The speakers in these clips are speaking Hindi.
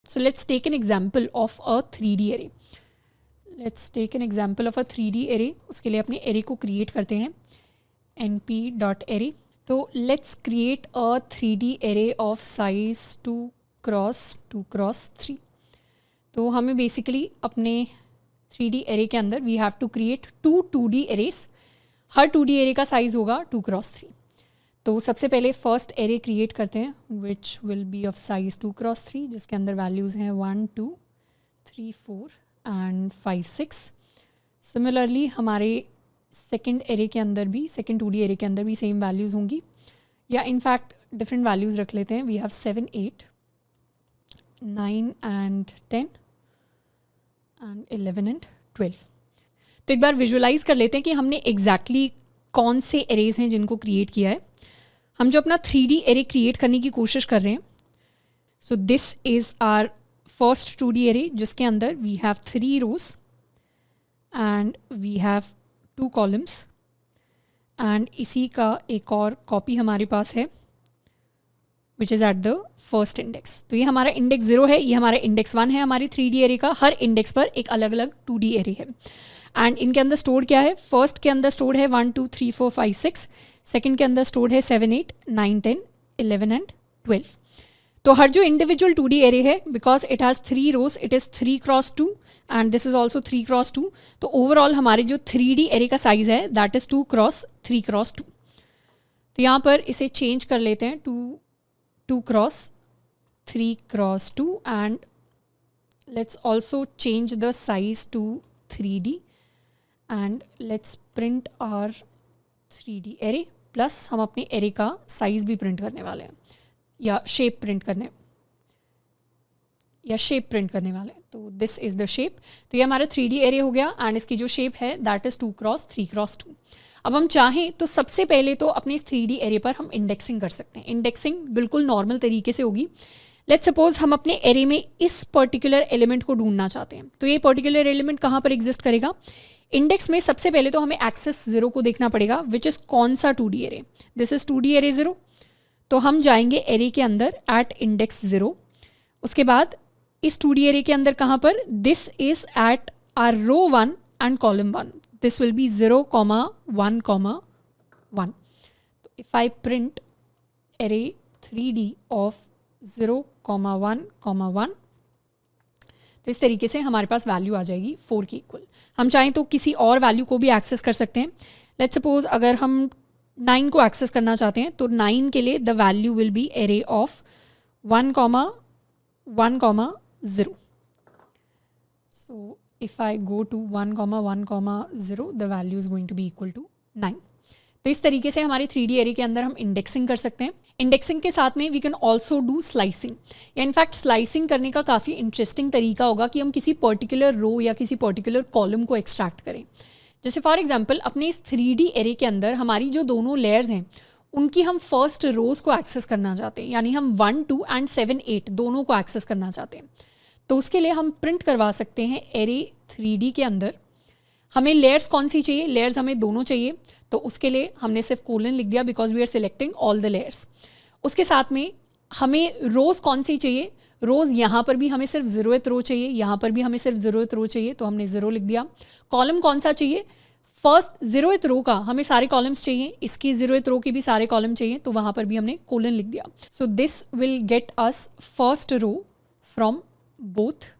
So let's take an example of a 3D array. Let's take an example of a 3D array. उसके लिए अपने array को create करते हैं np.array. तो let's create a 3D array of size 2 cross 2 cross 3. तो हमें basically अपने 3D array के अंदर we have to create 2 2D arrays. Her 2D array का size होगा 2 cross 3. तो सबसे पहले फर्स्ट एरे क्रिएट करते हैं which will be of size 2 cross 3 जिसके अंदर वैल्यूज़ हैं 1 2 3 4 एंड 5 6. सिमिलरली हमारे सेकंड एरे के अंदर भी सेकंड 2D एरे के अंदर भी सेम वैल्यूज़ होंगी या इनफैक्ट डिफरेंट वैल्यूज़ रख लेते हैं. We have 7 8 9 and 10 and 11 and 12. तो एक बार विजुअलाइज कर लेते हैं कि हमने एग्जैक्टली कौन से एरेज हैं जिनको क्रिएट किया है. हम जो अपना 3D एरे क्रिएट करने की कोशिश कर रहे हैं. So this is our first 2D array जिसके अंदर we have 3 rows and we have 2 columns and इसी का एक और कॉपी हमारे पास है which is at the first index. तो ये हमारा इंडेक्स 0 है, ये हमारा इंडेक्स 1 है. हमारी 3D एरे का हर इंडेक्स पर एक अलग अलग 2D एरे है एंड इनके अंदर स्टोर्ड क्या है. फर्स्ट के अंदर स्टोर्ड है 1 2 3 4 5 6. सेकेंड के अंदर स्टोर्ड है 7 8 9 10 11 एंड 12. तो हर जो इंडिविजुअल 2D एरे है because it has 3 rows it is 3 cross 2 and this is also 3 cross 2. तो ओवरऑल हमारे जो 3D एरे का साइज है दैट इज़ 2 क्रॉस 3 क्रॉस 2. तो यहाँ पर इसे चेंज कर लेते हैं to 2 cross 3 cross 2 and let's also change the size to 3D and let's print our 3D array plus हम अपने एरे का साइज भी प्रिंट करने वाले हैं या शेप प्रिंट करने वाले हैं. तो दिस इज़ द शेप. तो ये हमारा 3D एरे हो गया एंड इसकी जो शेप है दैट इज़ 2 क्रॉस 3 क्रॉस 2. अब हम चाहें तो सबसे पहले तो अपने इस 3D एरे पर हम इंडेक्सिंग कर सकते हैं. इंडेक्सिंग बिल्कुल नॉर्मल तरीके से होगी. लेट्स सपोज हम अपने एरे में इस पर्टिकुलर एलिमेंट को ढूंढना चाहते हैं. तो ये पर्टिकुलर एलिमेंट कहाँ पर एग्जिस्ट करेगा. इंडेक्स में सबसे पहले तो हमें एक्सेस 0 को देखना पड़ेगा विच इज़ कौन सा 2D array. This is 2D array 0. तो हम जाएंगे एरे के अंदर एट इंडेक्स 0. उसके बाद इस 2D एरे के अंदर कहाँ पर this is at R row 1 and column 1. This will be 0 1 1. If I print array 3D of 0 1 1 तो इस तरीके से हमारे पास वैल्यू आ जाएगी 4 के इक्वल. हम चाहें तो किसी और वैल्यू को भी एक्सेस कर सकते हैं. लेट्स सपोज अगर हम 9 को एक्सेस करना चाहते हैं तो 9 के लिए the value will be array of 1 1 0. So if I go to 1 1 0 the value is going to be equal to 9. तो इस तरीके से हमारे 3D एरे के अंदर हम इंडेक्सिंग कर सकते हैं. इंडेक्सिंग के साथ में we can also do slicing. या इनफैक्ट स्लाइसिंग करने का काफ़ी इंटरेस्टिंग तरीका होगा कि हम किसी पर्टिकुलर रो या किसी पर्टिकुलर कॉलम को एक्सट्रैक्ट करें. जैसे फॉर एग्जांपल अपने इस 3D एरे के अंदर हमारी जो दोनों लेयर्स हैं उनकी हम फर्स्ट रोज़ को एक्सेस करना चाहते हैं. यानी हम 1 2 एंड 7 8 दोनों को एक्सेस करना चाहते हैं. तो उसके लिए हम प्रिंट करवा सकते हैं एरे 3D के अंदर. हमें लेयर्स कौन सी चाहिए. लेयर्स हमें दोनों चाहिए. तो उसके लिए हमने सिर्फ कोलन लिख दिया because we are selecting all the layers. उसके साथ में हमें रोज़ कौन सी चाहिए. रोज़ यहाँ पर भी हमें सिर्फ 0th रो चाहिए, यहाँ पर भी हमें सिर्फ 0th रो चाहिए तो हमने 0 लिख दिया. कॉलम कौन सा चाहिए. फर्स्ट 0th रो का हमें सारे कॉलम्स चाहिए, इसकी 0th रो के भी सारे कॉलम चाहिए तो वहाँ पर भी हमने कोलन लिख दिया. So this will get us first row from both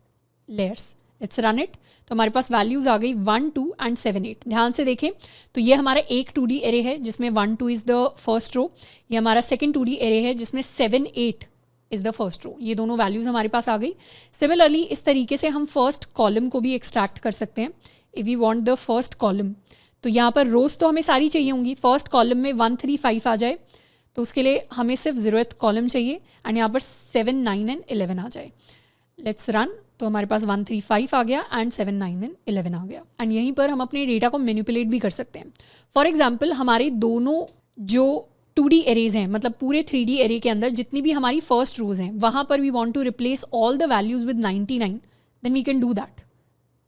layers. Let's run it. तो हमारे पास वैल्यूज़ आ गई 1 2 एंड 7 8. ध्यान से देखें तो ये हमारा एक 2D एरे है जिसमें 1 2 इज़ द फर्स्ट रो. ये हमारा सेकंड 2D एरे है जिसमें 7 8 इज़ द फर्स्ट रो. ये दोनों वैल्यूज़ हमारे पास आ गई. सिमिलरली इस तरीके से हम फर्स्ट कॉलम को भी एक्सट्रैक्ट कर सकते हैं. If we want the first column तो यहाँ पर रोज़ तो हमें सारी चाहिए होंगी. फर्स्ट कॉलम में 1 3 5 आ जाए तो उसके लिए हमें सिर्फ 0th कॉलम चाहिए एंड यहाँ पर 7 9 एंड 11 आ जाए. Let's run. तो हमारे पास 1 3 5 आ गया एंड 7 9 एंड 11 आ गया. एंड यहीं पर हम अपने डेटा को मैनिपुलेट भी कर सकते हैं. फॉर एग्जांपल हमारे दोनों जो 2D एरेज हैं मतलब पूरे 3D एरे के अंदर जितनी भी हमारी फर्स्ट रोज हैं वहाँ पर we want to replace all the values with 99. Then we can do that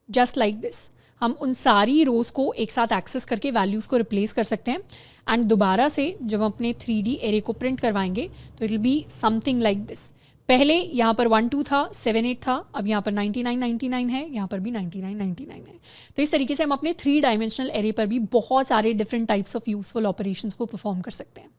just like this. हम उन सारी रोज़ को एक साथ एक्सेस करके वैल्यूज़ को रिप्लेस कर सकते हैं एंड दोबारा से जब हम अपने 3D एरे को प्रिंट करवाएंगे तो it will be something like this. पहले यहाँ पर 1 2 था, 7 8 था, अब यहाँ पर 99 99 है, यहाँ पर भी 99 99 है। तो इस तरीके से हम अपने 3 डायमेंशनल एरे पर भी बहुत सारे different types of useful operations को परफॉर्म कर सकते हैं।